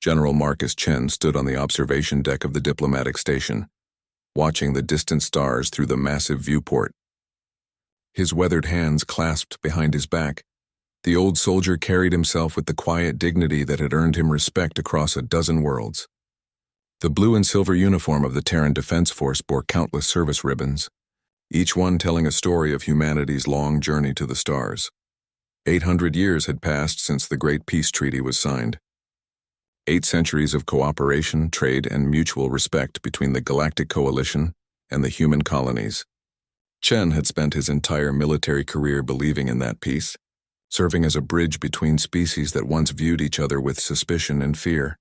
General Marcus Chen stood on the observation deck of the diplomatic station, watching the distant stars through the massive viewport. His weathered hands clasped behind his back, the old soldier carried himself with the quiet dignity that had earned him respect across a dozen worlds. The blue and silver uniform of the Terran Defense Force bore countless service ribbons, each one telling a story of humanity's long journey to the stars. 800 years had passed since the Great Peace Treaty was signed. 8 centuries of cooperation, trade, and mutual respect between the Galactic Coalition and the human colonies. Chen had spent his entire military career believing in that peace, serving as a bridge between species that once viewed each other with suspicion and fear.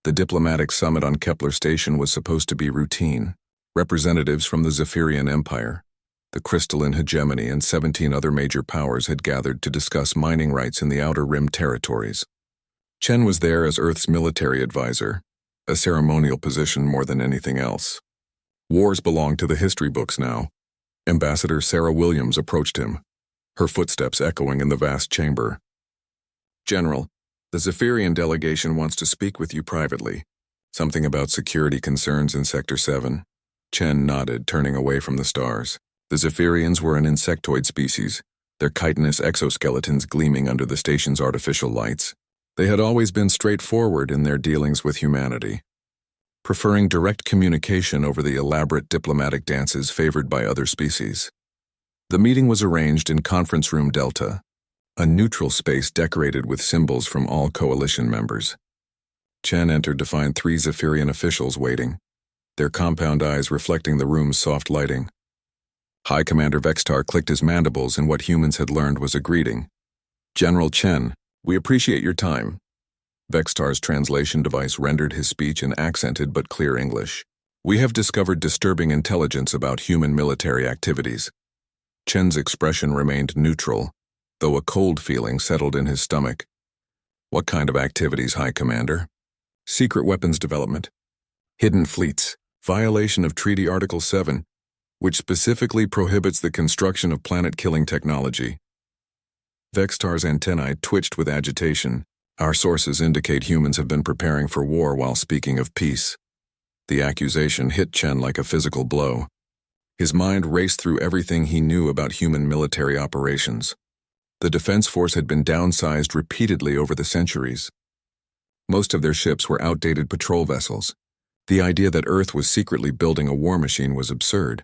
The diplomatic summit on Kepler Station was supposed to be routine. Representatives from the Zephyrian Empire, the Crystalline Hegemony, and 17 other major powers had gathered to discuss mining rights in the Outer Rim territories. Chen was there as Earth's military advisor, a ceremonial position more than anything else. Wars belonged to the history books now. Ambassador Sarah Williams approached him, her footsteps echoing in the vast chamber. "General, the Zephyrian delegation wants to speak with you privately. Something about security concerns in Sector 7. Chen nodded, turning away from the stars. The Zephyrians were an insectoid species, their chitinous exoskeletons gleaming under the station's artificial lights. They had always been straightforward in their dealings with humanity, preferring direct communication over the elaborate diplomatic dances favored by other species. The meeting was arranged in Conference Room Delta, a neutral space decorated with symbols from all coalition members. Chen entered to find 3 Zephyrian officials waiting, their compound eyes reflecting the room's soft lighting. High Commander Vextar clicked his mandibles in what humans had learned was a greeting. "General Chen, we appreciate your time." Vextar's translation device rendered his speech in accented but clear English. "We have discovered disturbing intelligence about human military activities." Chen's expression remained neutral, though a cold feeling settled in his stomach. "What kind of activities, High Commander?" "Secret weapons development. Hidden fleets. Violation of Treaty Article 7, which specifically prohibits the construction of planet-killing technology." Vextar's antennae twitched with agitation. "Our sources indicate humans have been preparing for war while speaking of peace." The accusation hit Chen like a physical blow. His mind raced through everything he knew about human military operations. The Defense Force had been downsized repeatedly over the centuries. Most of their ships were outdated patrol vessels. The idea that Earth was secretly building a war machine was absurd.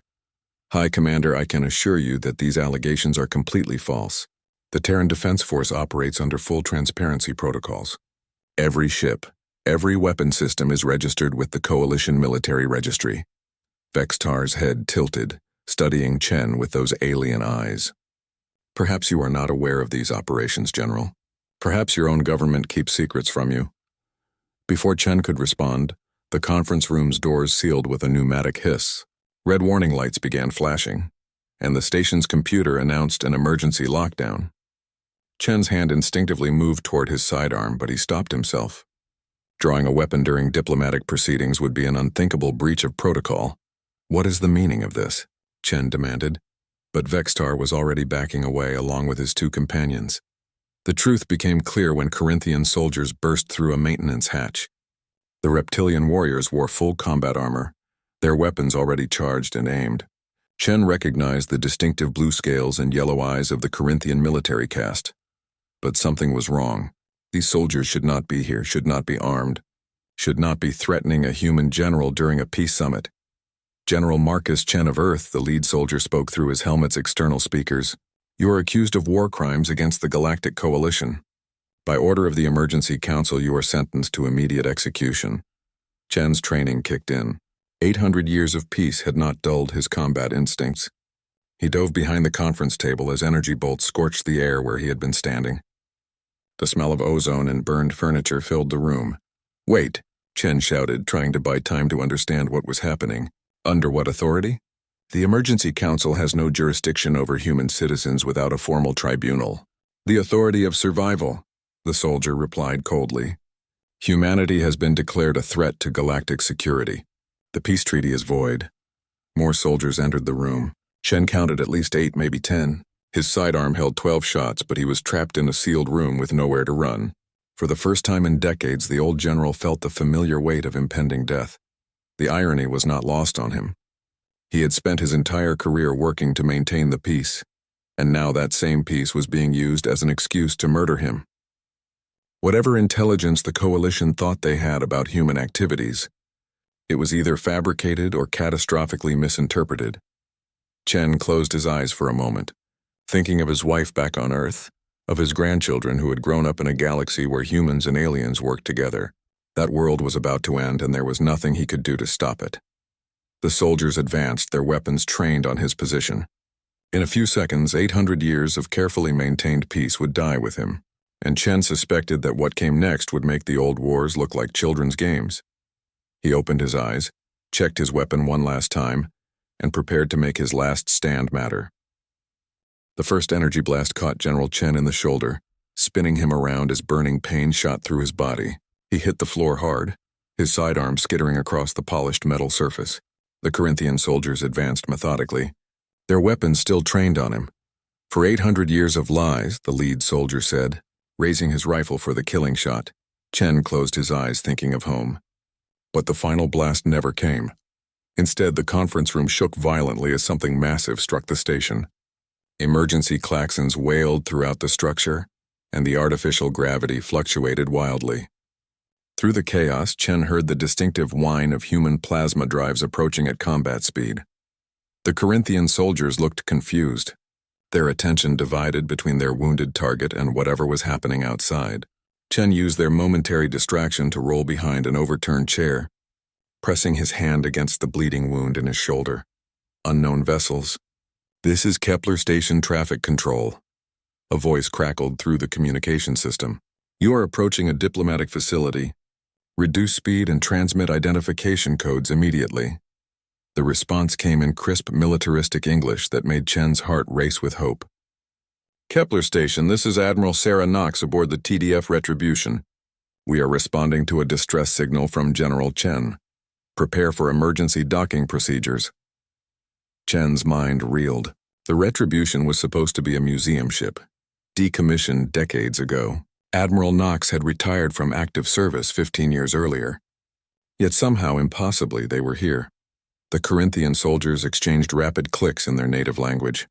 "High Commander, I can assure you that these allegations are completely false. The Terran Defense Force operates under full transparency protocols. Every ship, every weapon system is registered with the Coalition Military Registry." Vextar's head tilted, studying Chen with those alien eyes. "Perhaps you are not aware of these operations, General. Perhaps your own government keeps secrets from you." Before Chen could respond, the conference room's doors sealed with a pneumatic hiss. Red warning lights began flashing, and the station's computer announced an emergency lockdown. Chen's hand instinctively moved toward his sidearm, but he stopped himself. Drawing a weapon during diplomatic proceedings would be an unthinkable breach of protocol. "What is the meaning of this?" Chen demanded, but Vextar was already backing away along with his 2 companions. The truth became clear when Corinthian soldiers burst through a maintenance hatch. The reptilian warriors wore full combat armor, their weapons already charged and aimed. Chen recognized the distinctive blue scales and yellow eyes of the Corinthian military caste. But something was wrong. These soldiers should not be here, should not be armed, should not be threatening a human general during a peace summit. General Marcus Chen of Earth, the lead soldier, spoke through his helmet's external speakers. "You are accused of war crimes against the Galactic Coalition. By order of the Emergency Council, you are sentenced to immediate execution." Chen's training kicked in. 800 years of peace had not dulled his combat instincts. He dove behind the conference table as energy bolts scorched the air where he had been standing. The smell of ozone and burned furniture filled the room. "Wait," Chen shouted, trying to buy time to understand what was happening. "Under what authority?" "The Emergency Council has no jurisdiction over human citizens without a formal tribunal." "The authority of survival," the soldier replied coldly. "Humanity has been declared a threat to galactic security. The peace treaty is void." More soldiers entered the room. Chen counted at least 8, maybe 10. His sidearm held 12 shots, but he was trapped in a sealed room with nowhere to run. For the first time in decades, the old general felt the familiar weight of impending death. The irony was not lost on him. He had spent his entire career working to maintain the peace, and now that same peace was being used as an excuse to murder him. Whatever intelligence the coalition thought they had about human activities, it was either fabricated or catastrophically misinterpreted. Chen closed his eyes for a moment, thinking of his wife back on Earth, of his grandchildren who had grown up in a galaxy where humans and aliens worked together. That world was about to end, and there was nothing he could do to stop it. The soldiers advanced, their weapons trained on his position. In a few seconds, 800 years of carefully maintained peace would die with him, and Chen suspected that what came next would make the old wars look like children's games. He opened his eyes, checked his weapon one last time, and prepared to make his last stand matter. The first energy blast caught General Chen in the shoulder, spinning him around as burning pain shot through his body. He hit the floor hard, his sidearm skittering across the polished metal surface. The Corinthian soldiers advanced methodically, their weapons still trained on him. For 800 years of lies, the lead soldier said, raising his rifle for the killing shot. Chen closed his eyes, thinking of home. But the final blast never came. Instead, the conference room shook violently as something massive struck the station. Emergency klaxons wailed throughout the structure, and the artificial gravity fluctuated wildly. Through the chaos, Chen heard the distinctive whine of human plasma drives approaching at combat speed. The Corinthian soldiers looked confused, their attention divided between their wounded target and whatever was happening outside. Chen used their momentary distraction to roll behind an overturned chair, pressing his hand against the bleeding wound in his shoulder. Unknown vessels. This is Kepler Station Traffic Control. A voice crackled through the communication system. You are approaching a diplomatic facility. Reduce speed and transmit identification codes immediately. The response came in crisp militaristic English that made Chen's heart race with hope. Kepler Station, this is Admiral Sarah Knox aboard the TDF Retribution. We are responding to a distress signal from General Chen. Prepare for emergency docking procedures. Chen's mind reeled. The Retribution was supposed to be a museum ship, decommissioned decades ago. Admiral Knox had retired from active service 15 years earlier. Yet somehow, impossibly, they were here. The Corinthian soldiers exchanged rapid clicks in their native language.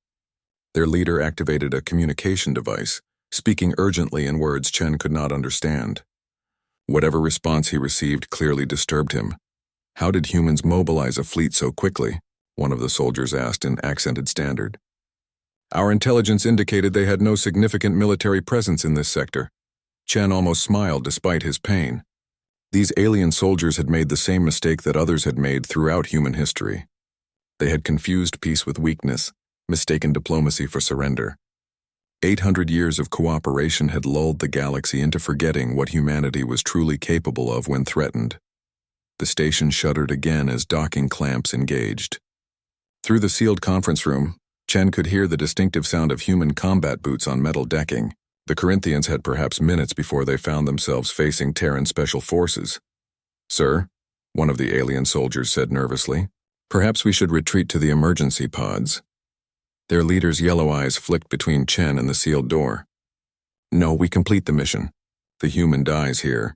Their leader activated a communication device, speaking urgently in words Chen could not understand. Whatever response he received clearly disturbed him. How did humans mobilize a fleet so quickly? One of the soldiers asked in accented standard. Our intelligence indicated they had no significant military presence in this sector. Chen almost smiled despite his pain. These alien soldiers had made the same mistake that others had made throughout human history. They had confused peace with weakness, mistaken diplomacy for surrender. 800 years of cooperation had lulled the galaxy into forgetting what humanity was truly capable of when threatened. The station shuddered again as docking clamps engaged. Through the sealed conference room, Chen could hear the distinctive sound of human combat boots on metal decking. The Corinthians had perhaps minutes before they found themselves facing Terran special forces. Sir, one of the alien soldiers said nervously, perhaps we should retreat to the emergency pods. Their leader's yellow eyes flicked between Chen and the sealed door. No, we complete the mission. The human dies here.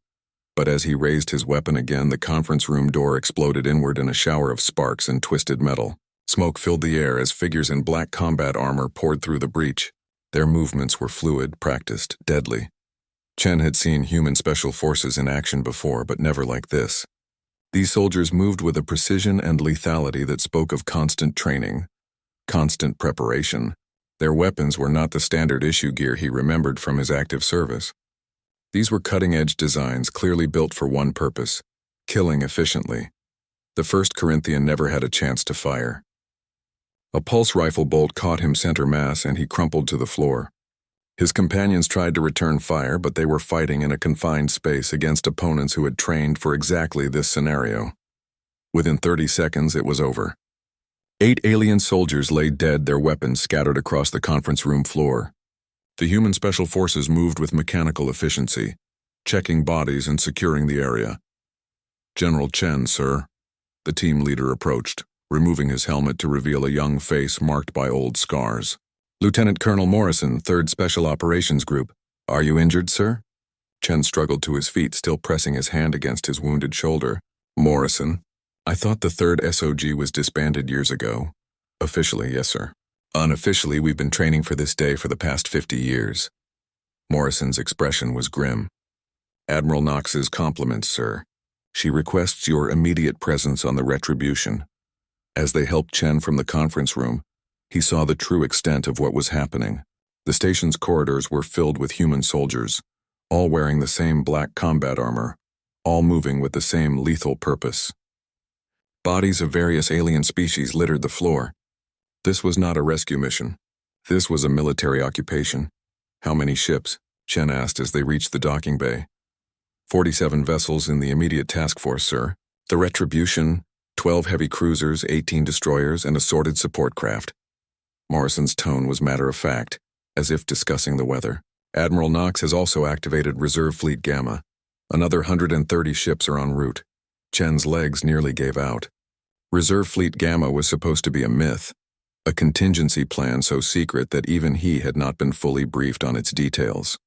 But as he raised his weapon again, the conference room door exploded inward in a shower of sparks and twisted metal. Smoke filled the air as figures in black combat armor poured through the breach. Their movements were fluid, practiced, deadly. Chen had seen human special forces in action before, but never like this. These soldiers moved with a precision and lethality that spoke of constant training, constant preparation. Their weapons were not the standard issue gear he remembered from his active service. These were cutting-edge designs clearly built for one purpose: killing efficiently. The first Corinthian never had a chance to fire. A pulse rifle bolt caught him center mass and he crumpled to the floor. His companions tried to return fire, but they were fighting in a confined space against opponents who had trained for exactly this scenario. Within 30 seconds, it was over. 8 alien soldiers lay dead, their weapons scattered across the conference room floor. The human special forces moved with mechanical efficiency, checking bodies and securing the area. General Chen, sir. The team leader approached, removing his helmet to reveal a young face marked by old scars. Lieutenant Colonel Morrison, 3rd Special Operations Group. Are you injured, sir? Chen struggled to his feet, still pressing his hand against his wounded shoulder. Morrison, I thought the 3rd SOG was disbanded years ago. Officially, yes, sir. Unofficially, we've been training for this day for the past 50 years. Morrison's expression was grim. Admiral Knox's compliments, sir. She requests your immediate presence on the Retribution. As they helped Chen from the conference room, he saw the true extent of what was happening. The station's corridors were filled with human soldiers, all wearing the same black combat armor, all moving with the same lethal purpose. Bodies of various alien species littered the floor. This was not a rescue mission. This was a military occupation. How many ships? Chen asked as they reached the docking bay. 47 vessels in the immediate task force, sir. The Retribution, 12 heavy cruisers, 18 destroyers, and assorted support craft. Morrison's tone was matter-of-fact, as if discussing the weather. Admiral Knox has also activated Reserve Fleet Gamma. Another 130 ships are en route. Chen's legs nearly gave out. Reserve Fleet Gamma was supposed to be a myth, a contingency plan so secret that even he had not been fully briefed on its details.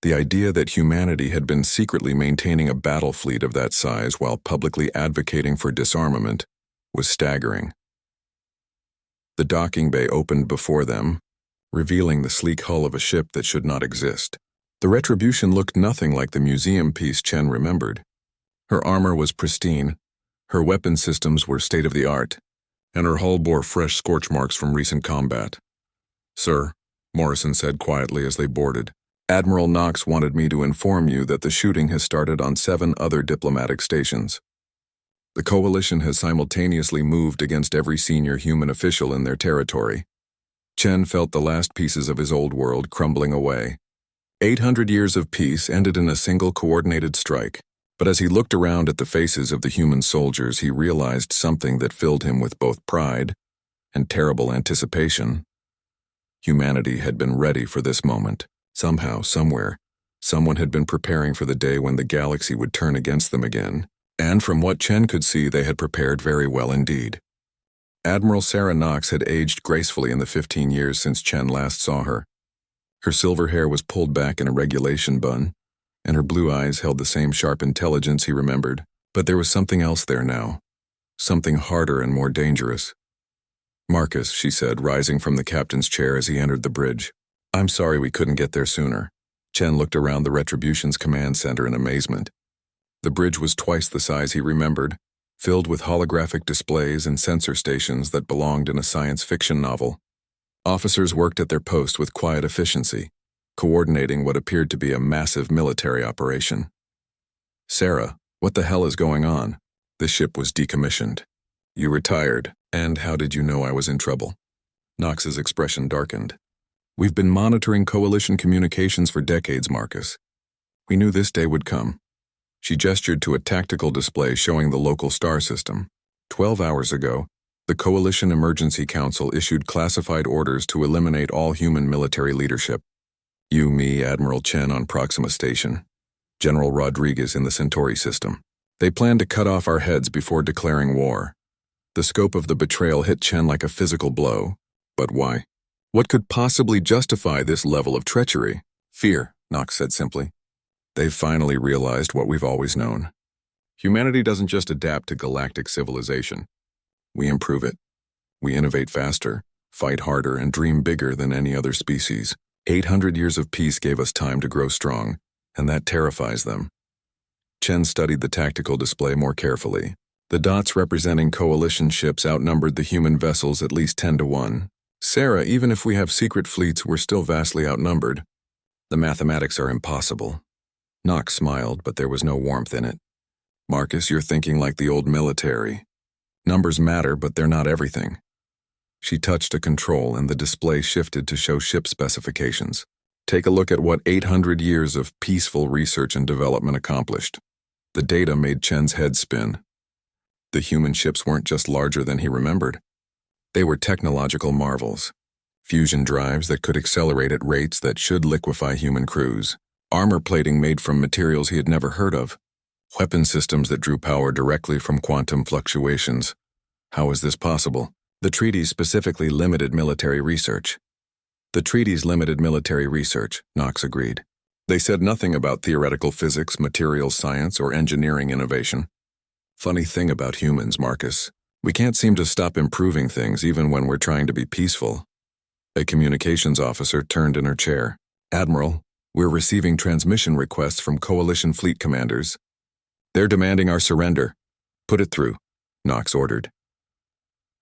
The idea that humanity had been secretly maintaining a battle fleet of that size while publicly advocating for disarmament was staggering. The docking bay opened before them, revealing the sleek hull of a ship that should not exist. The Retribution looked nothing like the museum piece Chen remembered. Her armor was pristine, her weapon systems were state-of-the-art, and her hull bore fresh scorch marks from recent combat. Sir, Morrison said quietly as they boarded, Admiral Knox wanted me to inform you that the shooting has started on 7 other diplomatic stations. The coalition has simultaneously moved against every senior human official in their territory. Chen felt the last pieces of his old world crumbling away. 800 years of peace ended in a single coordinated strike. But as he looked around at the faces of the human soldiers, he realized something that filled him with both pride and terrible anticipation. Humanity had been ready for this moment. Somehow, somewhere, someone had been preparing for the day when the galaxy would turn against them again, and from what Chen could see, they had prepared very well indeed. Admiral Sarah Knox had aged gracefully in the 15 years since Chen last saw her. Her silver hair was pulled back in a regulation bun, and her blue eyes held the same sharp intelligence he remembered. But there was something else there now, something harder and more dangerous. Marcus, she said, rising from the captain's chair as he entered the bridge. I'm sorry we couldn't get there sooner. Chen looked around the Retribution's command center in amazement. The bridge was twice the size he remembered, filled with holographic displays and sensor stations that belonged in a science fiction novel. Officers worked at their post with quiet efficiency, coordinating what appeared to be a massive military operation. Sarah, what the hell is going on? The ship was decommissioned. You retired, and how did you know I was in trouble? Knox's expression darkened. We've been monitoring coalition communications for decades, Marcus. We knew this day would come. She gestured to a tactical display showing the local star system. 12 hours ago, the Coalition Emergency Council issued classified orders to eliminate all human military leadership. You, me, Admiral Chen on Proxima Station, General Rodriguez in the Centauri system. They planned to cut off our heads before declaring war. The scope of the betrayal hit Chen like a physical blow. But why? What could possibly justify this level of treachery? Fear, Knox said simply. They've finally realized what we've always known. Humanity doesn't just adapt to galactic civilization. We improve it. We innovate faster, fight harder, and dream bigger than any other species. 800 years of peace gave us time to grow strong, and that terrifies them. Chen studied the tactical display more carefully. The dots representing coalition ships outnumbered the human vessels at least 10 to 1. Sarah, even if we have secret fleets, we're still vastly outnumbered. The mathematics are impossible. Knox smiled, but there was no warmth in it. Marcus, you're thinking like the old military. Numbers matter, but they're not everything. She touched a control, and the display shifted to show ship specifications. Take a look at what 800 years of peaceful research and development accomplished. The data made Chen's head spin. The human ships weren't just larger than he remembered. They were technological marvels. Fusion drives that could accelerate at rates that should liquefy human crews. Armor plating made from materials he had never heard of. Weapon systems that drew power directly from quantum fluctuations. How is this possible? The treaties specifically limited military research. The treaties limited military research, Knox agreed. They said nothing about theoretical physics, materials science, or engineering innovation. Funny thing about humans, Marcus. We can't seem to stop improving things even when we're trying to be peaceful. A communications officer turned in her chair. Admiral, we're receiving transmission requests from Coalition fleet commanders. They're demanding our surrender. Put it through, Knox ordered.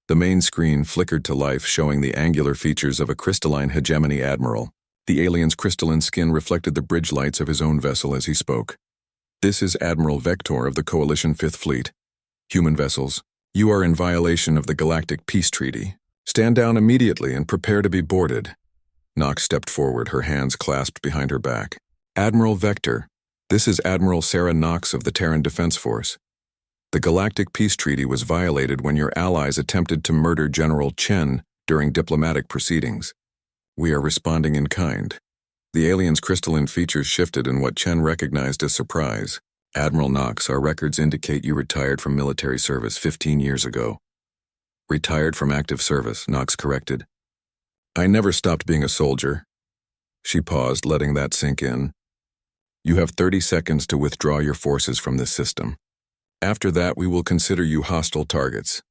The main screen flickered to life, showing the angular features of a crystalline hegemony admiral. The alien's crystalline skin reflected the bridge lights of his own vessel as he spoke. This is Admiral Vector of the Coalition 5th Fleet. Human vessels, you are in violation of the Galactic Peace Treaty. Stand down immediately and prepare to be boarded. Knox stepped forward, her hands clasped behind her back. Admiral Vector, this is Admiral Sarah Knox of the Terran Defense Force. The Galactic Peace Treaty was violated when your allies attempted to murder General Chen during diplomatic proceedings. We are responding in kind. The alien's crystalline features shifted in what Chen recognized as surprise. Admiral Knox, our records indicate you retired from military service 15 years ago. Retired from active service, Knox corrected. I never stopped being a soldier. She paused, letting that sink in. You have 30 seconds to withdraw your forces from this system. After that, we will consider you hostile targets.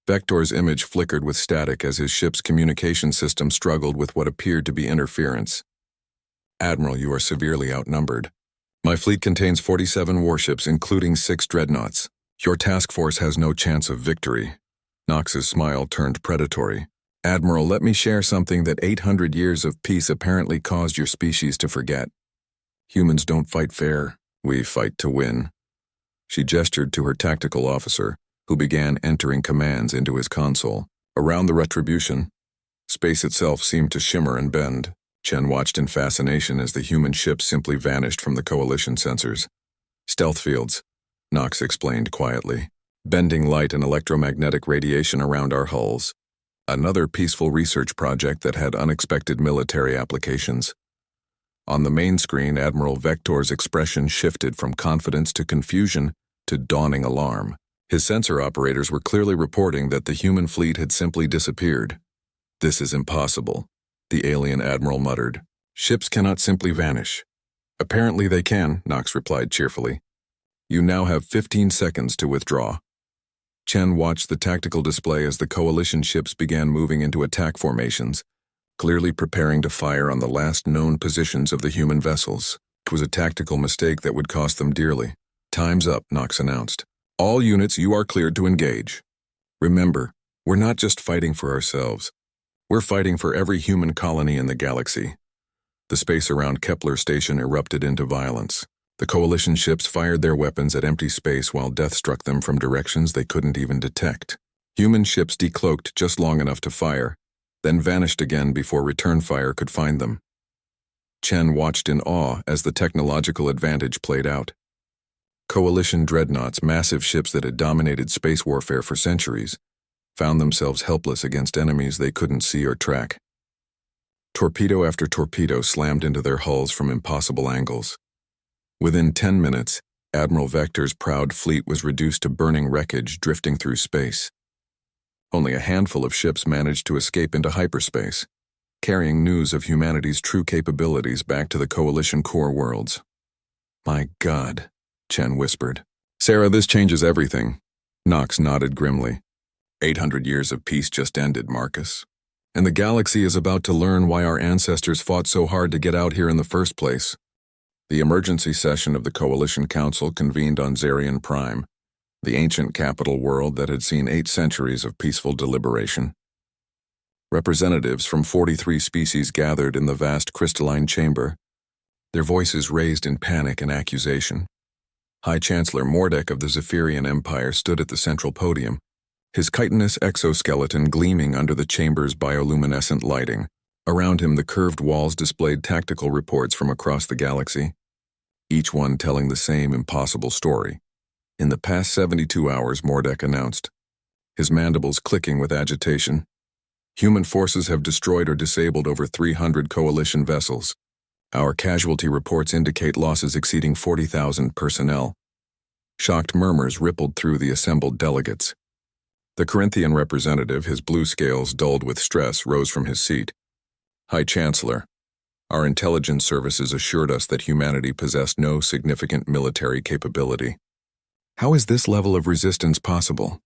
Vector's image flickered with static as his ship's communication system struggled with what appeared to be interference. Admiral, you are severely outnumbered. My fleet contains 47 warships, including 6 dreadnoughts. Your task force has no chance of victory. Knox's smile turned predatory. Admiral, let me share something that 800 years of peace apparently caused your species to forget. Humans don't fight fair. We fight to win. She gestured to her tactical officer, who began entering commands into his console. Around the retribution, space itself seemed to shimmer and bend. Chen watched in fascination as the human ship simply vanished from the Coalition sensors. Stealth fields, Knox explained quietly. Bending light and electromagnetic radiation around our hulls. Another peaceful research project that had unexpected military applications. On the main screen, Admiral Vector's expression shifted from confidence to confusion to dawning alarm. His sensor operators were clearly reporting that the human fleet had simply disappeared. This is impossible, the alien admiral muttered. Ships cannot simply vanish. Apparently they can, Knox replied cheerfully. You now have 15 seconds to withdraw. Chen watched the tactical display as the Coalition ships began moving into attack formations, clearly preparing to fire on the last known positions of the human vessels. It was a tactical mistake that would cost them dearly. Time's up, Knox announced. All units, you are cleared to engage. Remember, we're not just fighting for ourselves. We're fighting for every human colony in the galaxy. The space around Kepler Station erupted into violence. The Coalition ships fired their weapons at empty space while death struck them from directions they couldn't even detect. Human ships decloaked just long enough to fire, then vanished again before return fire could find them. Chen watched in awe as the technological advantage played out. Coalition dreadnoughts, massive ships that had dominated space warfare for centuries, found themselves helpless against enemies they couldn't see or track. Torpedo after torpedo slammed into their hulls from impossible angles. Within 10 minutes, Admiral Vector's proud fleet was reduced to burning wreckage drifting through space. Only a handful of ships managed to escape into hyperspace, carrying news of humanity's true capabilities back to the Coalition core worlds. My God, Chen whispered. Sarah, this changes everything. Knox nodded grimly. 800 years of peace just ended, Marcus. And the galaxy is about to learn why our ancestors fought so hard to get out here in the first place. The emergency session of the Coalition Council convened on Zarian Prime, the ancient capital world that had seen 8 centuries of peaceful deliberation. Representatives from 43 species gathered in the vast crystalline chamber, their voices raised in panic and accusation. High Chancellor Mordek of the Zephyrian Empire stood at the central podium, his chitinous exoskeleton gleaming under the chamber's bioluminescent lighting. Around him, the curved walls displayed tactical reports from across the galaxy, each one telling the same impossible story. In the past 72 hours, Mordek announced, his mandibles clicking with agitation, human forces have destroyed or disabled over 300 Coalition vessels. Our casualty reports indicate losses exceeding 40,000 personnel. Shocked murmurs rippled through the assembled delegates. The Corinthian representative, his blue scales dulled with stress, rose from his seat. High Chancellor, Our intelligence services assured us that humanity possessed no significant military capability. How is this level of resistance possible?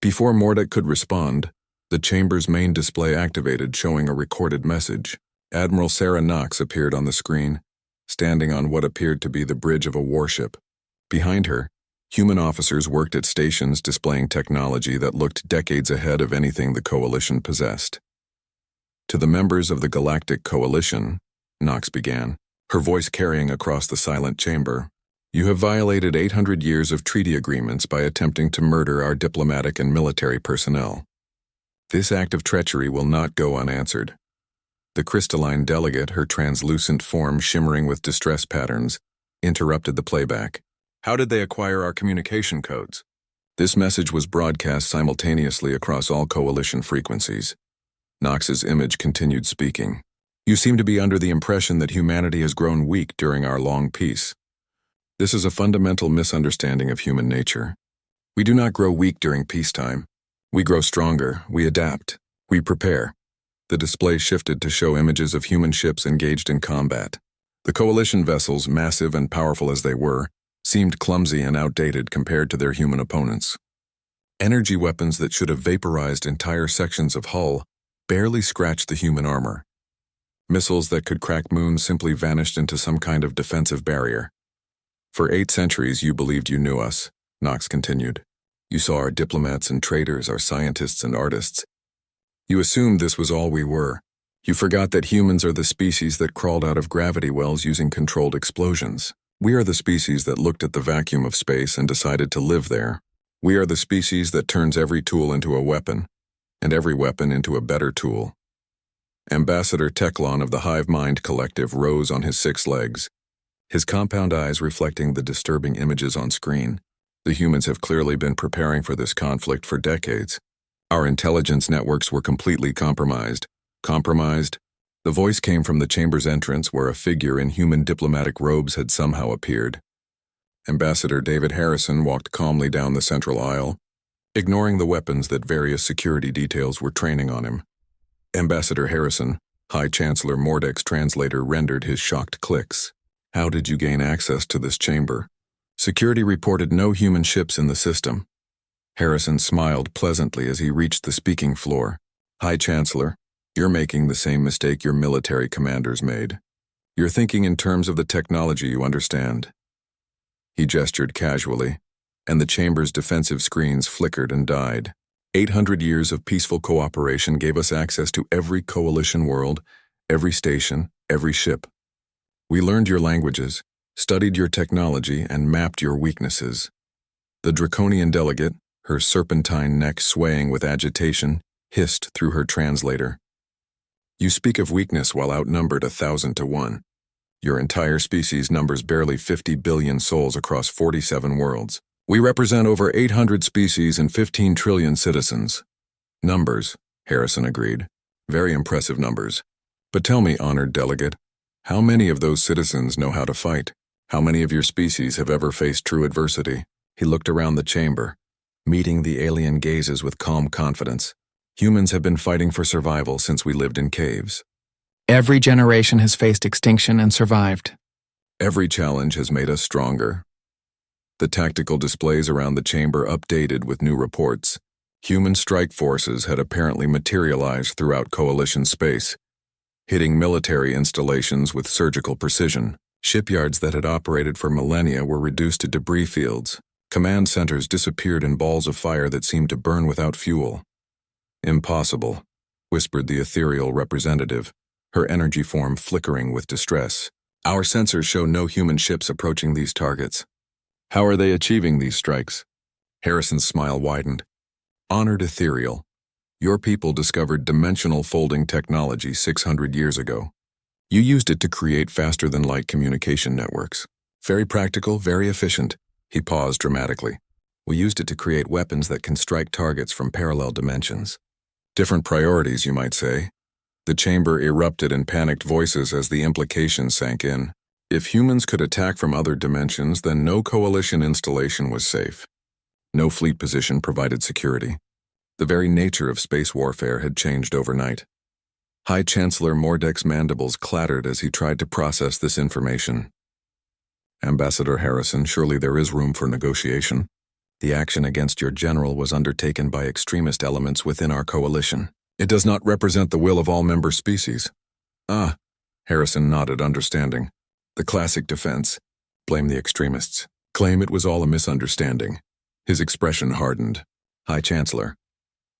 Before Mordek could respond, the chamber's main display activated, showing a recorded message. Admiral Sarah Knox appeared on the screen, standing on what appeared to be the bridge of a warship. Behind her, human officers worked at stations displaying technology that looked decades ahead of anything the Coalition possessed. To the members of the Galactic Coalition, Knox began, her voice carrying across the silent chamber, "You have violated 800 years of treaty agreements by attempting to murder our diplomatic and military personnel. This act of treachery will not go unanswered." The crystalline delegate, her translucent form shimmering with distress patterns, interrupted the playback. "How did they acquire our communication codes?" This message was broadcast simultaneously across all Coalition frequencies. Knox's image continued speaking. "You seem to be under the impression that humanity has grown weak during our long peace. This is a fundamental misunderstanding of human nature. We do not grow weak during peacetime. We grow stronger, we adapt, we prepare." The display shifted to show images of human ships engaged in combat. The Coalition vessels, massive and powerful as they were, seemed clumsy and outdated compared to their human opponents. Energy weapons that should have vaporized entire sections of hull barely scratched the human armor. Missiles that could crack moons simply vanished into some kind of defensive barrier. "For 8 centuries you believed you knew us," Knox continued. "You saw our diplomats and traders, our scientists and artists. You assumed this was all we were. You forgot that humans are the species that crawled out of gravity wells using controlled explosions. We are the species that looked at the vacuum of space and decided to live there. We are the species that turns every tool into a weapon, and every weapon into a better tool." Ambassador Teclon of the Hive Mind Collective rose on his 6 legs, his compound eyes reflecting the disturbing images on screen. "The humans have clearly been preparing for this conflict for decades. Our intelligence networks were completely compromised." Compromised? The voice came from the chamber's entrance, where a figure in human diplomatic robes had somehow appeared. Ambassador David Harrison walked calmly down the central aisle, ignoring the weapons that various security details were training on him. Ambassador Harrison, High Chancellor Mordek's translator, rendered his shocked clicks. "How did you gain access to this chamber?" "Security reported no human ships in the system." Harrison smiled pleasantly as he reached the speaking floor. "High Chancellor, you're making the same mistake your military commanders made. You're thinking in terms of the technology you understand." He gestured casually, and the chamber's defensive screens flickered and died. 800 years of peaceful cooperation gave us access to every Coalition world, every station, every ship. We learned your languages, studied your technology, and mapped your weaknesses. The draconian delegate, her serpentine neck swaying with agitation, hissed through her translator. "You speak of weakness while outnumbered 1,000 to 1. Your entire species numbers barely 50 billion souls across 47 worlds. We represent over 800 species and 15 trillion citizens." "Numbers," Harrison agreed. "Very impressive numbers. But tell me, honored delegate, how many of those citizens know how to fight? How many of your species have ever faced true adversity?" He looked around the chamber, meeting the alien gazes with calm confidence. "Humans have been fighting for survival since we lived in caves. Every generation has faced extinction and survived. Every challenge has made us stronger." The tactical displays around the chamber updated with new reports. Human strike forces had apparently materialized throughout Coalition space, hitting military installations with surgical precision. Shipyards that had operated for millennia were reduced to debris fields. Command centers disappeared in balls of fire that seemed to burn without fuel. "Impossible," whispered the ethereal representative, her energy form flickering with distress. "Our sensors show no human ships approaching these targets." "How are they achieving these strikes?" Harrison's smile widened. "Honored ethereal, your people discovered dimensional folding technology 600 years ago. You used it to create faster-than-light communication networks. Very practical, very efficient." He paused dramatically. "We used it to create weapons that can strike targets from parallel dimensions." "Different priorities, you might say." The chamber erupted in panicked voices as the implications sank in. If humans could attack from other dimensions, then no Coalition installation was safe. No fleet position provided security. The very nature of space warfare had changed overnight. High Chancellor Mordek's mandibles clattered as he tried to process this information. Ambassador Harrison, surely there is room for negotiation. The action against your general was undertaken by extremist elements within our coalition. It does not represent the will of all member species. Ah, Harrison nodded, understanding. The classic defense. Blame the extremists. Claim it was all a misunderstanding. His expression hardened. High Chancellor,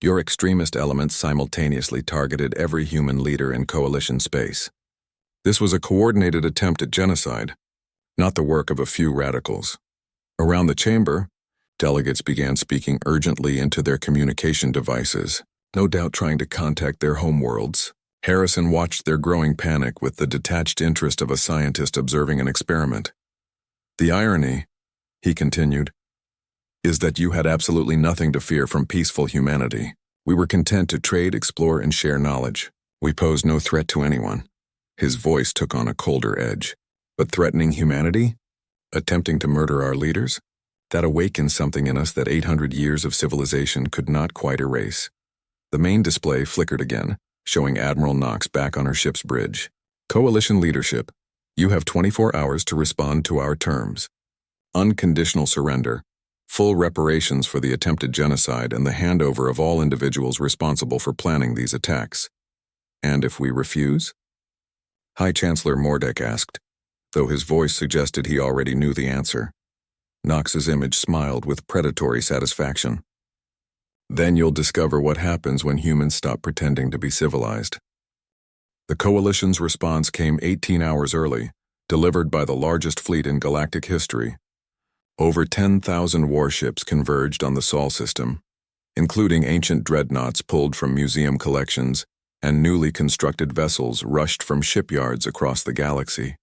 your extremist elements simultaneously targeted every human leader in coalition space. This was a coordinated attempt at genocide, not the work of a few radicals. Around the chamber, delegates began speaking urgently into their communication devices, no doubt trying to contact their homeworlds. Harrison watched their growing panic with the detached interest of a scientist observing an experiment. The irony, he continued, is that you had absolutely nothing to fear from peaceful humanity. We were content to trade, explore, and share knowledge. We posed no threat to anyone. His voice took on a colder edge. But threatening humanity? Attempting to murder our leaders? That awakened something in us that 800 years of civilization could not quite erase. The main display flickered again, showing Admiral Knox back on her ship's bridge. Coalition leadership, you have 24 hours to respond to our terms. Unconditional surrender, full reparations for the attempted genocide, and the handover of all individuals responsible for planning these attacks. And if we refuse? High Chancellor Mordek asked, though his voice suggested he already knew the answer. Knox's image smiled with predatory satisfaction. Then you'll discover what happens when humans stop pretending to be civilized. The Coalition's response came 18 hours early, delivered by the largest fleet in galactic history. Over 10,000 warships converged on the Sol system, including ancient dreadnoughts pulled from museum collections and newly constructed vessels rushed from shipyards across the galaxy.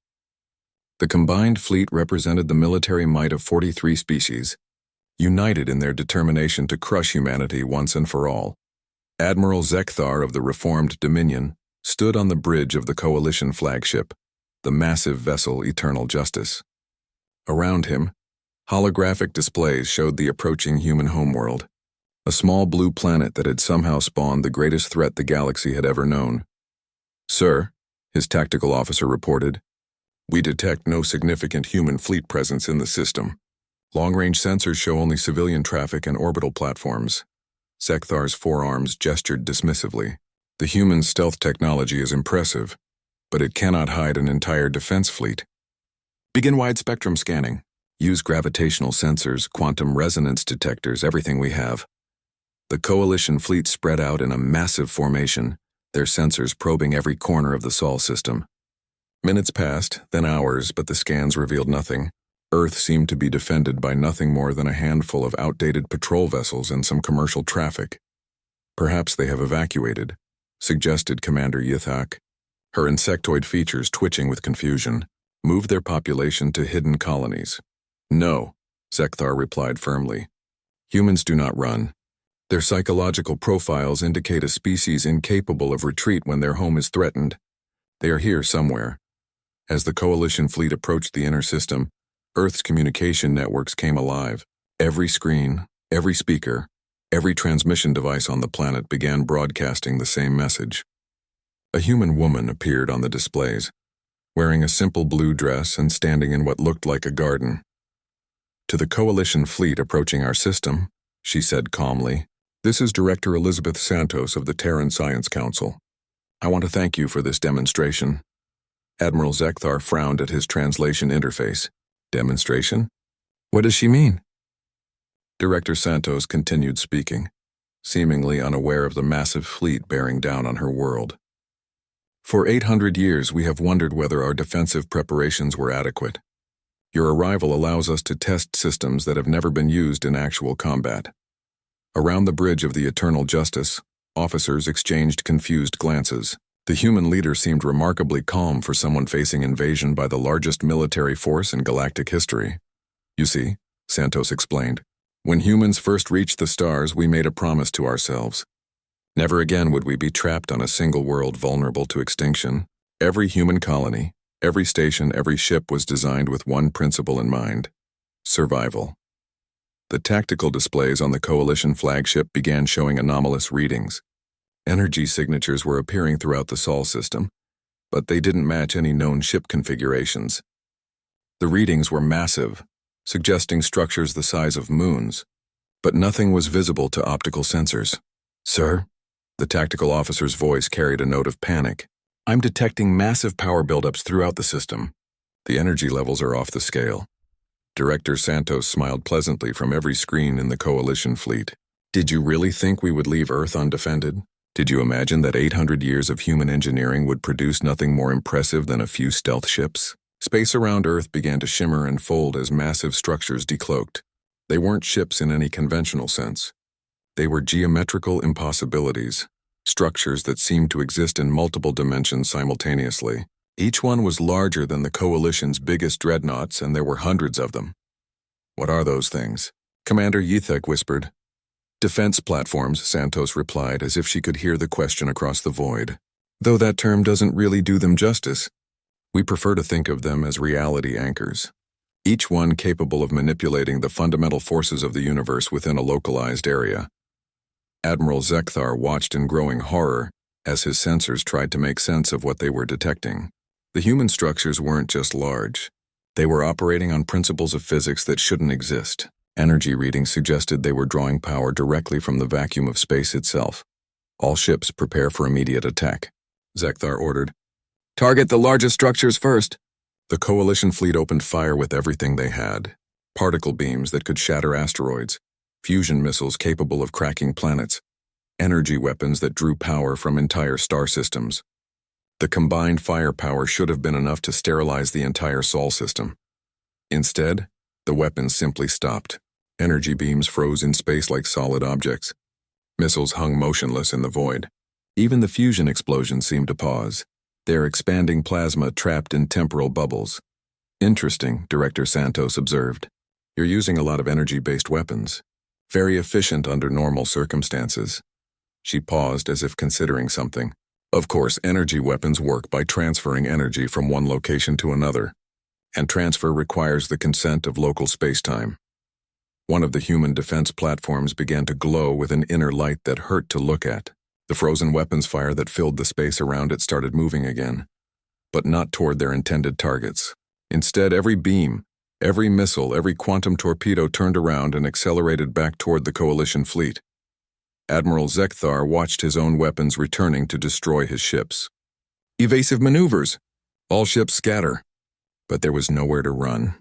The combined fleet represented the military might of 43 species, united in their determination to crush humanity once and for all. Admiral Zekthar of the Reformed Dominion stood on the bridge of the Coalition flagship, the massive vessel Eternal Justice. Around him, holographic displays showed the approaching human homeworld, a small blue planet that had somehow spawned the greatest threat the galaxy had ever known. Sir, his tactical officer reported, we detect no significant human fleet presence in the system. Long-range sensors show only civilian traffic and orbital platforms. Zekthar's forearms gestured dismissively. The human stealth technology is impressive, but it cannot hide an entire defense fleet. Begin wide-spectrum scanning. Use gravitational sensors, quantum resonance detectors, everything we have. The Coalition fleet spread out in a massive formation, their sensors probing every corner of the Sol system. Minutes passed, then hours, but the scans revealed nothing. Earth seemed to be defended by nothing more than a handful of outdated patrol vessels and some commercial traffic. Perhaps they have evacuated, suggested Commander Yithak, her insectoid features twitching with confusion. Move their population to hidden colonies. No, Zekthar replied firmly. Humans do not run. Their psychological profiles indicate a species incapable of retreat when their home is threatened. They are here somewhere. As the Coalition fleet approached the inner system, Earth's communication networks came alive. Every screen, every speaker, every transmission device on the planet began broadcasting the same message. A human woman appeared on the displays, wearing a simple blue dress and standing in what looked like a garden. To the Coalition fleet approaching our system, she said calmly, "This is Director Elizabeth Santos of the Terran Science Council. I want to thank you for this demonstration." Admiral Zekthar frowned at his translation interface. Demonstration? What does she mean? Director Santos continued speaking, seemingly unaware of the massive fleet bearing down on her world. For 800 years we have wondered whether our defensive preparations were adequate. Your arrival allows us to test systems that have never been used in actual combat. Around the bridge of the Eternal Justice, officers exchanged confused glances. The human leader seemed remarkably calm for someone facing invasion by the largest military force in galactic history. You see, Santos explained, when humans first reached the stars, we made a promise to ourselves. Never again would we be trapped on a single world vulnerable to extinction. Every human colony, every station, every ship was designed with one principle in mind: survival. The tactical displays on the Coalition flagship began showing anomalous readings. Energy signatures were appearing throughout the Sol system, but they didn't match any known ship configurations. The readings were massive, suggesting structures the size of moons, but nothing was visible to optical sensors. "Sir?" The tactical officer's voice carried a note of panic. "I'm detecting massive power buildups throughout the system. The energy levels are off the scale." Director Santos smiled pleasantly from every screen in the Coalition fleet. "Did you really think we would leave Earth undefended? Did you imagine that 800 years of human engineering would produce nothing more impressive than a few stealth ships?" Space around Earth began to shimmer and fold as massive structures decloaked. They weren't ships in any conventional sense. They were geometrical impossibilities, structures that seemed to exist in multiple dimensions simultaneously. Each one was larger than the Coalition's biggest dreadnoughts, and there were hundreds of them. "What are those things?" Commander Yithek whispered. "Defense platforms," Santos replied, as if she could hear the question across the void. "Though that term doesn't really do them justice. We prefer to think of them as reality anchors, each one capable of manipulating the fundamental forces of the universe within a localized area." Admiral Zekthar watched in growing horror as his sensors tried to make sense of what they were detecting. The human structures weren't just large. They were operating on principles of physics that shouldn't exist. Energy readings suggested they were drawing power directly from the vacuum of space itself. "All ships prepare for immediate attack," Zekthar ordered. "Target the largest structures first." The Coalition fleet opened fire with everything they had. Particle beams that could shatter asteroids, fusion missiles capable of cracking planets, energy weapons that drew power from entire star systems. The combined firepower should have been enough to sterilize the entire Sol system. Instead, the weapons simply stopped. Energy beams froze in space like solid objects. Missiles hung motionless in the void. Even the fusion explosions seemed to pause, their expanding plasma trapped in temporal bubbles. "Interesting," Director Santos observed. "You're using a lot of energy-based weapons. Very efficient under normal circumstances." She paused as if considering something. "Of course, energy weapons work by transferring energy from one location to another, and transfer requires the consent of local space-time." One of the human defense platforms began to glow with an inner light that hurt to look at. The frozen weapons fire that filled the space around it started moving again, but not toward their intended targets. Instead, every beam, every missile, every quantum torpedo turned around and accelerated back toward the Coalition fleet. Admiral Zekthar watched his own weapons returning to destroy his ships. "Evasive maneuvers! All ships scatter!" But there was nowhere to run.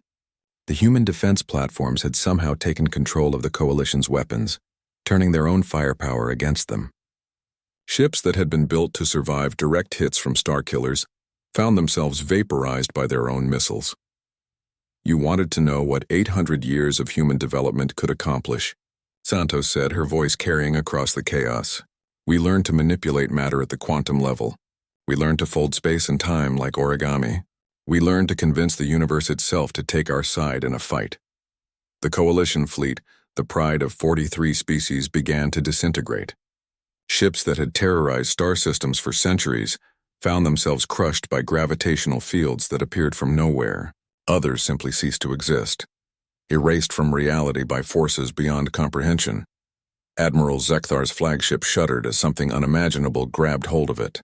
The human defense platforms had somehow taken control of the Coalition's weapons, turning their own firepower against them. Ships that had been built to survive direct hits from starkillers found themselves vaporized by their own missiles. "You wanted to know what 800 years of human development could accomplish," Santos said, her voice carrying across the chaos. "We learned to manipulate matter at the quantum level. We learned to fold space and time like origami. We learned to convince the universe itself to take our side in a fight." The Coalition fleet, the pride of 43 species, began to disintegrate. Ships that had terrorized star systems for centuries found themselves crushed by gravitational fields that appeared from nowhere. Others simply ceased to exist, erased from reality by forces beyond comprehension. Admiral Zekthar's flagship shuddered as something unimaginable grabbed hold of it.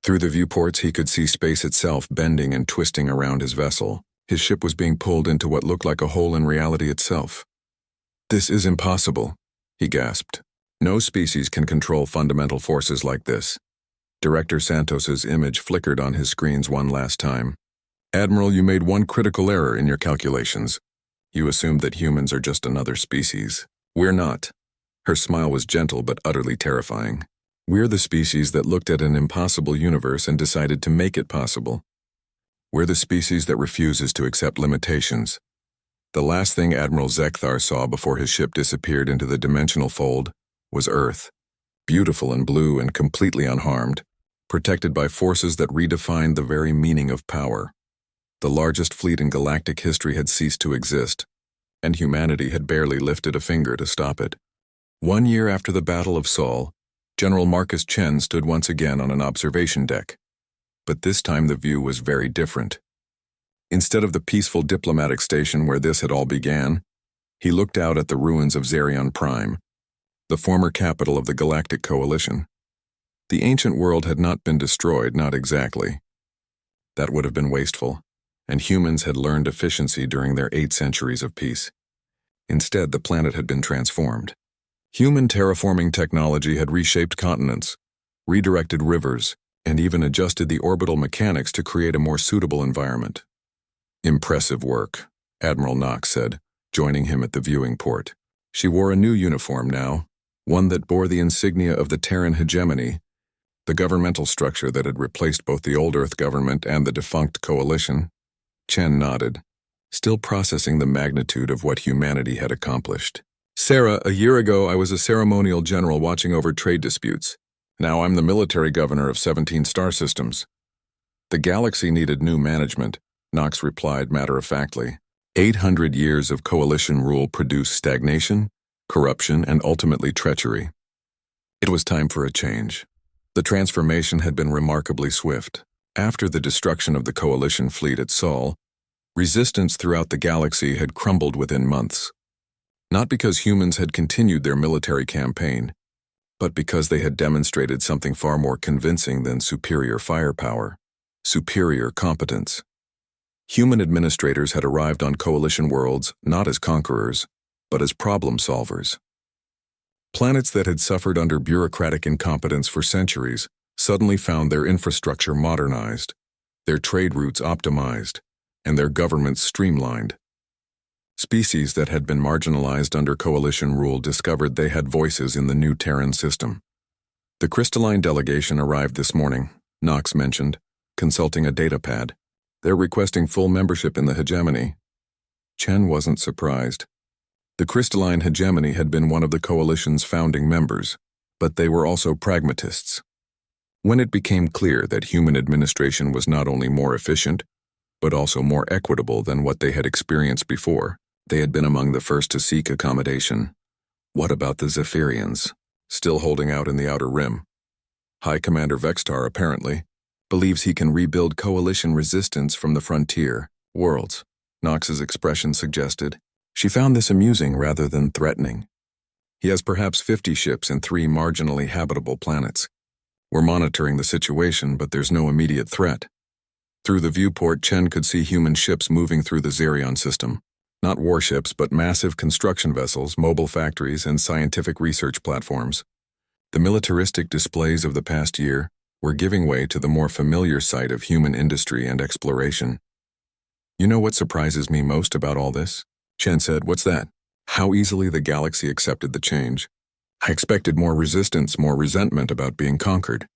Through the viewports, he could see space itself bending and twisting around his vessel. His ship was being pulled into what looked like a hole in reality itself. "This is impossible," he gasped. "No species can control fundamental forces like this." Director Santos's image flickered on his screens one last time. "Admiral, you made one critical error in your calculations. You assumed that humans are just another species. We're not." Her smile was gentle but utterly terrifying. "We're the species that looked at an impossible universe and decided to make it possible. We're the species that refuses to accept limitations." The last thing Admiral Zekthar saw before his ship disappeared into the dimensional fold was Earth, beautiful and blue and completely unharmed, protected by forces that redefined the very meaning of power. The largest fleet in galactic history had ceased to exist, and humanity had barely lifted a finger to stop it. 1 year after the Battle of Sol, General Marcus Chen stood once again on an observation deck. But this time the view was very different. Instead of the peaceful diplomatic station where this had all began, he looked out at the ruins of Zerion Prime, the former capital of the Galactic Coalition. The ancient world had not been destroyed, not exactly. That would have been wasteful, and humans had learned efficiency during their 8 centuries of peace. Instead, the planet had been transformed. Human terraforming technology had reshaped continents, redirected rivers, and even adjusted the orbital mechanics to create a more suitable environment. Impressive work, Admiral Knox said, joining him at the viewing port. She wore a new uniform now, one that bore the insignia of the Terran hegemony, the governmental structure that had replaced both the old Earth government and the defunct coalition. Chen nodded, still processing the magnitude of what humanity had accomplished. Sarah, a year ago I was a ceremonial general watching over trade disputes. Now I'm the military governor of 17 star systems. The galaxy needed new management, Knox replied matter-of-factly. 800 years of coalition rule produced stagnation, corruption, and ultimately treachery. It was time for a change. The transformation had been remarkably swift. After the destruction of the coalition fleet at Sol, resistance throughout the galaxy had crumbled within months. Not because humans had continued their military campaign, but because they had demonstrated something far more convincing than superior firepower, superior competence. Human administrators had arrived on coalition worlds not as conquerors, but as problem solvers. Planets that had suffered under bureaucratic incompetence for centuries suddenly found their infrastructure modernized, their trade routes optimized, and their governments streamlined. Species that had been marginalized under coalition rule discovered they had voices in the new Terran system. The crystalline delegation arrived this morning, Knox mentioned, consulting a datapad. They're requesting full membership in the hegemony. Chen wasn't surprised. The crystalline hegemony had been one of the coalition's founding members, but they were also pragmatists. When it became clear that human administration was not only more efficient, but also more equitable than what they had experienced before, they had been among the first to seek accommodation. What about the Zephyrians, still holding out in the Outer Rim? High Commander Vextar, apparently, believes he can rebuild coalition resistance from the frontier worlds, Knox's expression suggested. She found this amusing rather than threatening. He has perhaps 50 ships and 3 marginally habitable planets. We're monitoring the situation, but there's no immediate threat. Through the viewport, Chen could see human ships moving through the Zerion system. Not warships, but massive construction vessels, mobile factories, and scientific research platforms. The militaristic displays of the past year were giving way to the more familiar sight of human industry and exploration. You know what surprises me most about all this? Chen said, what's that? How easily the galaxy accepted the change. I expected more resistance, more resentment about being conquered.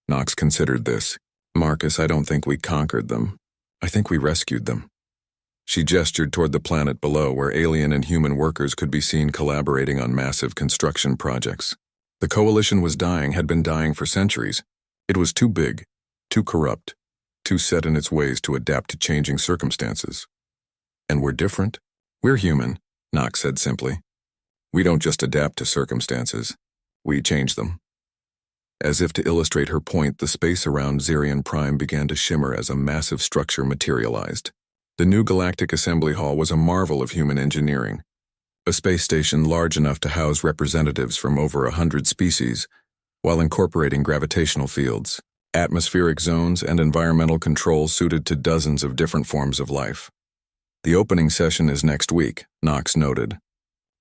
Knox considered this. Marcus, I don't think we conquered them. I think we rescued them. She gestured toward the planet below where alien and human workers could be seen collaborating on massive construction projects. The coalition was dying, had been dying for centuries. It was too big, too corrupt, too set in its ways to adapt to changing circumstances. And we're different. We're human, Knox said simply. We don't just adapt to circumstances, we change them. As if to illustrate her point, the space around Zerion Prime began to shimmer as a massive structure materialized. The new Galactic Assembly Hall was a marvel of human engineering. A space station large enough to house representatives from over 100 species, while incorporating gravitational fields, atmospheric zones, and environmental controls suited to dozens of different forms of life. The opening session is next week, Knox noted.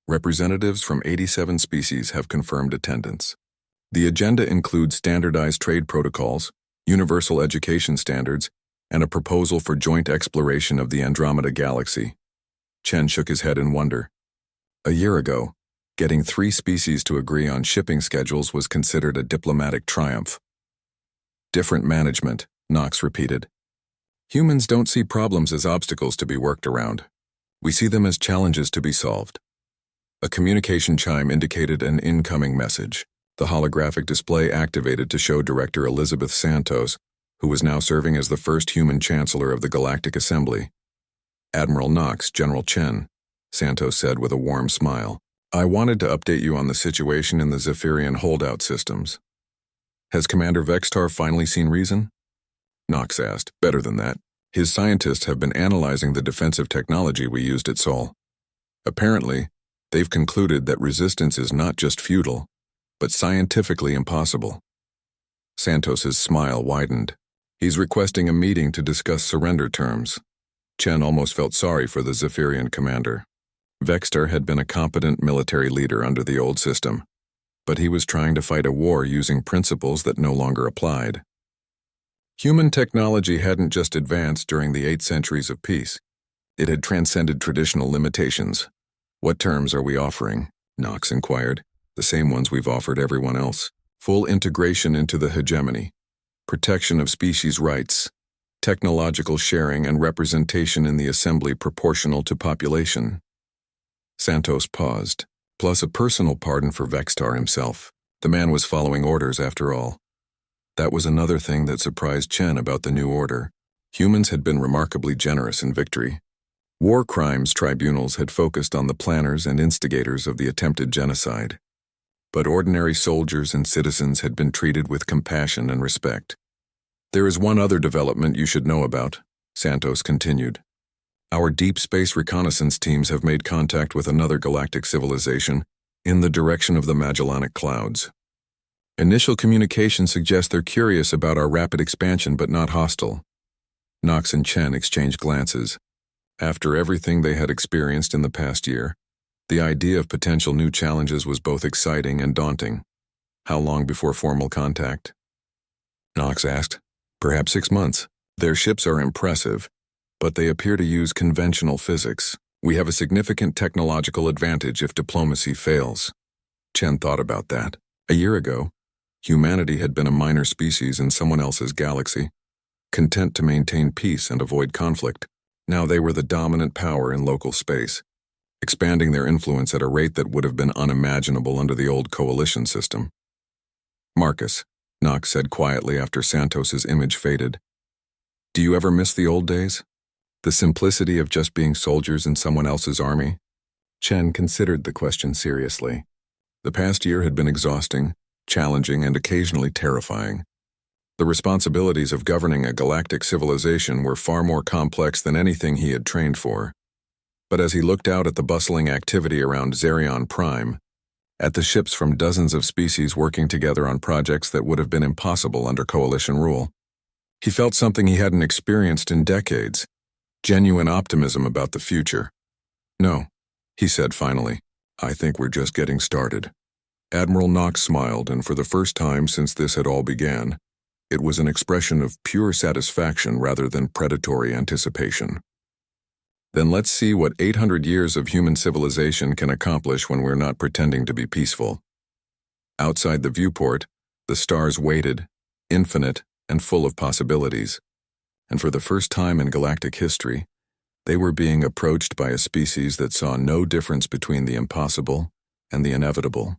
Representatives from 87 species have confirmed attendance. The agenda includes standardized trade protocols, universal education standards, and a proposal for joint exploration of the Andromeda Galaxy. Chen shook his head in wonder. A year ago, getting 3 species to agree on shipping schedules was considered a diplomatic triumph. Different management, Knox repeated. Humans don't see problems as obstacles to be worked around. We see them as challenges to be solved. A communication chime indicated an incoming message. The holographic display activated to show Director Elizabeth Santos, who was now serving as the first human chancellor of the Galactic Assembly. Admiral Knox, General Chen, Santos said with a warm smile. I wanted to update you on the situation in the Zephyrian holdout systems. Has Commander Vextar finally seen reason? Knox asked. Better than that. His scientists have been analyzing the defensive technology we used at Sol. Apparently, they've concluded that resistance is not just futile, but scientifically impossible. Santos's smile widened. He's requesting a meeting to discuss surrender terms. Chen almost felt sorry for the Zephyrian commander. Vextar had been a competent military leader under the old system, but he was trying to fight a war using principles that no longer applied. Human technology hadn't just advanced during the 8 centuries of peace. It had transcended traditional limitations. "What terms are we offering?" Knox inquired. "The same ones we've offered everyone else. Full integration into the hegemony, protection of species rights, technological sharing and representation in the assembly proportional to population." Santos paused, plus a personal pardon for Vextar himself. The man was following orders after all. That was another thing that surprised Chen about the new order. Humans had been remarkably generous in victory. War crimes tribunals had focused on the planners and instigators of the attempted genocide. But ordinary soldiers and citizens had been treated with compassion and respect. "There is one other development you should know about," Santos continued. "Our deep space reconnaissance teams have made contact with another galactic civilization in the direction of the Magellanic Clouds. Initial communication suggests they're curious about our rapid expansion but not hostile." Knox and Chen exchanged glances. After everything they had experienced in the past year, the idea of potential new challenges was both exciting and daunting. "How long before formal contact?" Knox asked. "Perhaps 6 months. Their ships are impressive, but they appear to use conventional physics. We have a significant technological advantage if diplomacy fails." Chen thought about that. A year ago, humanity had been a minor species in someone else's galaxy, content to maintain peace and avoid conflict. Now they were the dominant power in local space, expanding their influence at a rate that would have been unimaginable under the old coalition system. "Marcus," Knox said quietly after Santos's image faded, "do you ever miss the old days? The simplicity of just being soldiers in someone else's army?" Chen considered the question seriously. The past year had been exhausting, challenging, and occasionally terrifying. The responsibilities of governing a galactic civilization were far more complex than anything he had trained for. But as he looked out at the bustling activity around Zerion Prime, at the ships from dozens of species working together on projects that would have been impossible under coalition rule, he felt something he hadn't experienced in decades, genuine optimism about the future. "No," he said finally, "I think we're just getting started." Admiral Knox smiled, and for the first time since this had all began, it was an expression of pure satisfaction rather than predatory anticipation. "Then let's see what 800 years of human civilization can accomplish when we're not pretending to be peaceful." Outside the viewport, the stars waited, infinite and full of possibilities. And for the first time in galactic history, they were being approached by a species that saw no difference between the impossible and the inevitable.